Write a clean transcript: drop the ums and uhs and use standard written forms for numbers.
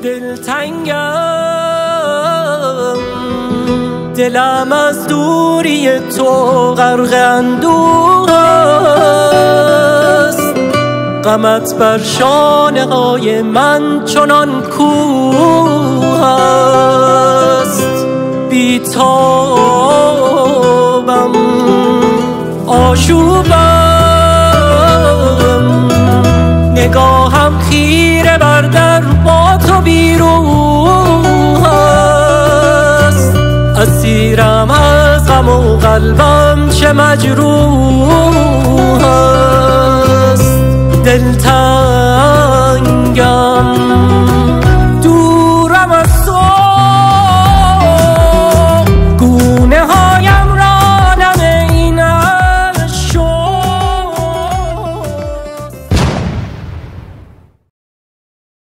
دلتنگم، دلم از دوری تو غرق اندوه است. غمت بر شانه های من چنان کوه است. بی تابم، آشوبم، نگاهم خیره بر در با تو بیروح است. اسیرم از غم و قلبم چه مجروح است. دلتنگ